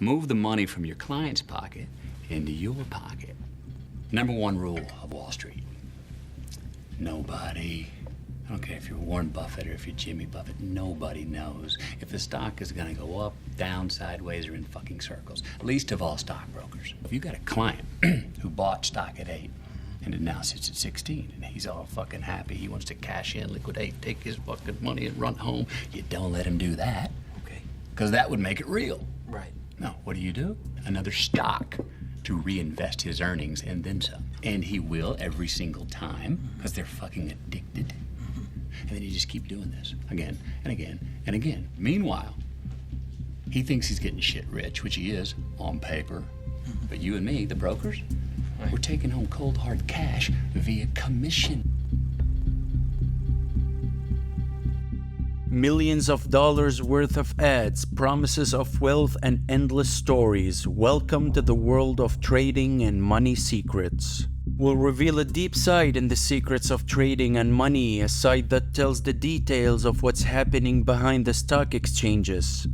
Move the money from your client's pocket into your pocket. Number one rule of Wall Street. Nobody, I don't care if you're Warren Buffett or if you're Jimmy Buffett, nobody knows if the stock is gonna go up, down, sideways, or in fucking circles. Least of all stockbrokers. If you got a client who bought stock at 8 and it now sits at 16 and he's all fucking happy, he wants to cash in, liquidate, take his fucking money and run home, you don't let him do that. Okay. Because that would make it real. Right. No, what do? Another stock to reinvest his earnings and then some. And he will every single time because they're fucking addicted. And then you just keep doing this again and again and again. Meanwhile, he thinks he's getting shit rich, which he is on paper. But you and me, the brokers, we're taking home cold hard cash via commission. Millions of dollars worth of ads, promises of wealth, and endless stories. Welcome to the world of trading and money secrets. We'll reveal a deep side in the secrets of trading and money, a side that tells the details of what's happening behind the stock exchanges.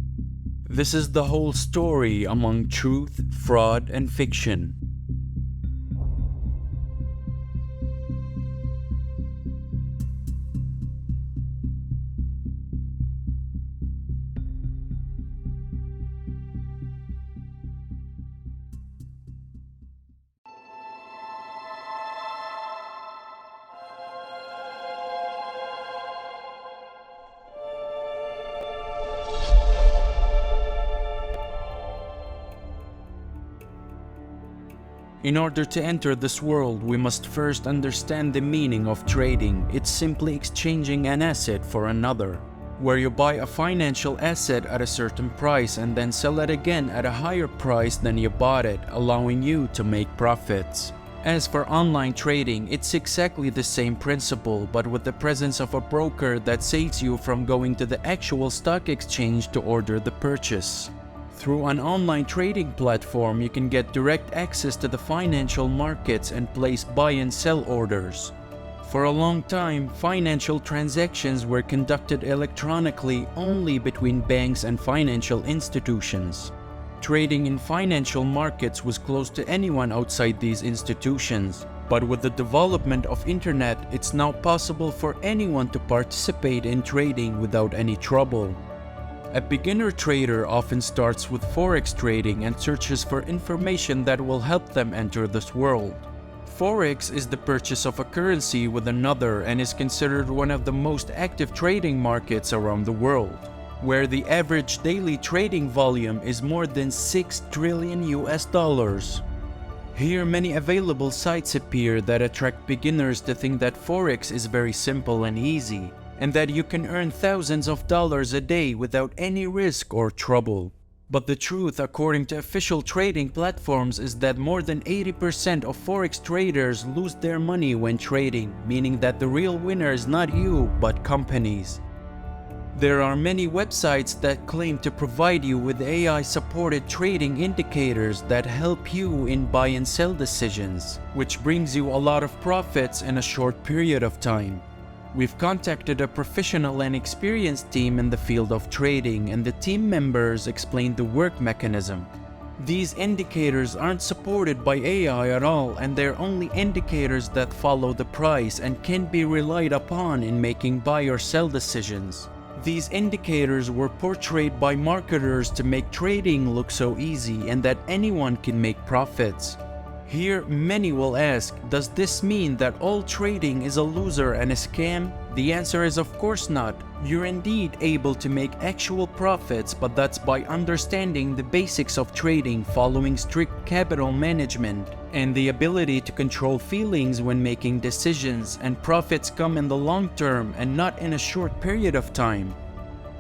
This is the whole story among truth, fraud, and fiction. In order to enter this world, we must first understand the meaning of trading. It's simply exchanging an asset for another, where you buy a financial asset at a certain price and then sell it again at a higher price than you bought it, allowing you to make profits. As for online trading, it's exactly the same principle, but with the presence of a broker that saves you from going to the actual stock exchange to order the purchase. Through an online trading platform, you can get direct access to the financial markets and place buy and sell orders. For a long time, financial transactions were conducted electronically only between banks and financial institutions. Trading in financial markets was closed to anyone outside these institutions. But with the development of internet, it's now possible for anyone to participate in trading without any trouble. A beginner trader often starts with forex trading and searches for information that will help them enter this world. Forex is the purchase of a currency with another and is considered one of the most active trading markets around the world, where the average daily trading volume is more than 6 trillion US dollars. Here, many available sites appear that attract beginners to think that Forex is very simple and easy, and that you can earn thousands of dollars a day without any risk or trouble. But the truth, according to official trading platforms, is that more than 80% of Forex traders lose their money when trading, meaning that the real winner is not you, but companies. There are many websites that claim to provide you with AI-supported trading indicators that help you in buy and sell decisions, which brings you a lot of profits in a short period of time. We've contacted a professional and experienced team in the field of trading, and the team members explained the work mechanism. These indicators aren't supported by AI at all, and they're only indicators that follow the price and can be relied upon in making buy or sell decisions. These indicators were portrayed by marketers to make trading look so easy and that anyone can make profits. Here, many will ask, does this mean that all trading is a loser and a scam? The answer is of course not. You're indeed able to make actual profits, but that's by understanding the basics of trading, following strict capital management, and the ability to control feelings when making decisions, and profits come in the long term and not in a short period of time.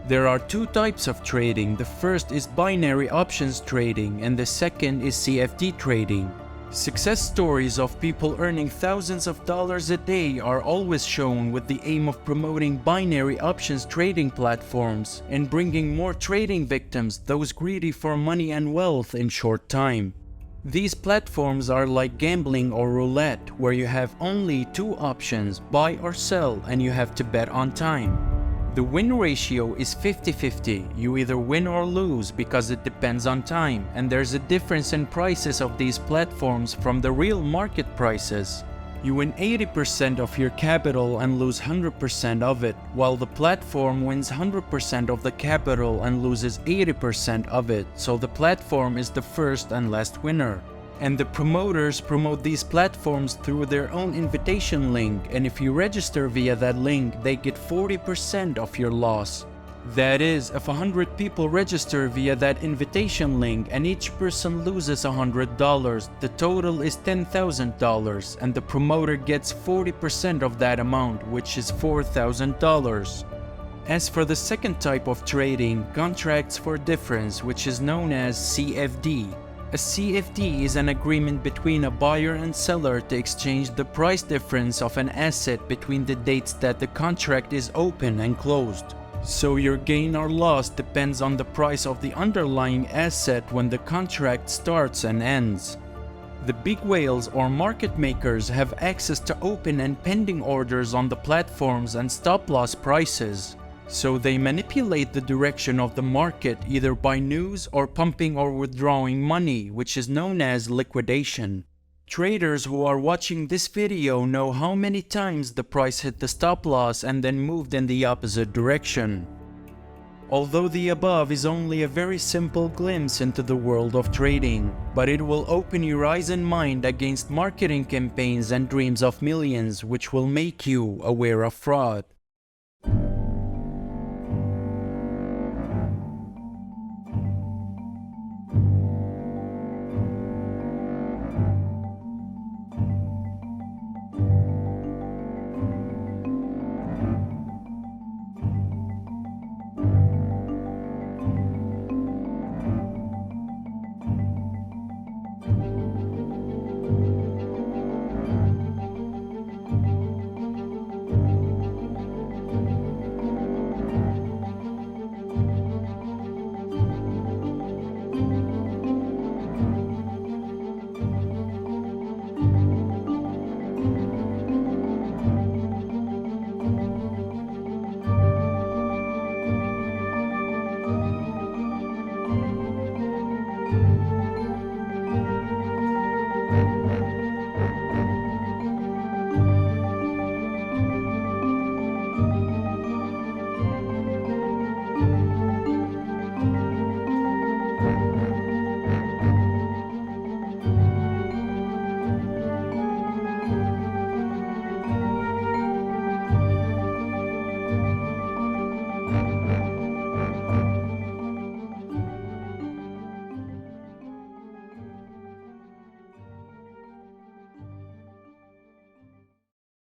There are two types of trading. The first is binary options trading, and the second is CFD trading. Success stories of people earning thousands of dollars a day are always shown with the aim of promoting binary options trading platforms and bringing more trading victims, those greedy for money and wealth, in short time. These platforms are like gambling or roulette, where you have only two options, buy or sell, and you have to bet on time. The win ratio is 50-50, you either win or lose because it depends on time, and there's a difference in prices of these platforms from the real market prices. You win 80% of your capital and lose 100% of it, while the platform wins 100% of the capital and loses 80% of it, so the platform is the first and last winner. And the promoters promote these platforms through their own invitation link, and if you register via that link, they get 40% of your loss. That is, if 100 people register via that invitation link and each person loses $100, the total is $10,000 and the promoter gets 40% of that amount, which is $4,000. As for the second type of trading, contracts for difference, which is known as CFD. A CFD is an agreement between a buyer and seller to exchange the price difference of an asset between the dates that the contract is open and closed. So your gain or loss depends on the price of the underlying asset when the contract starts and ends. The big whales or market makers have access to open and pending orders on the platforms and stop-loss prices. So they manipulate the direction of the market either by news or pumping or withdrawing money, which is known as liquidation. Traders who are watching this video know how many times the price hit the stop loss and then moved in the opposite direction. Although the above is only a very simple glimpse into the world of trading, but it will open your eyes and mind against marketing campaigns and dreams of millions, which will make you aware of fraud.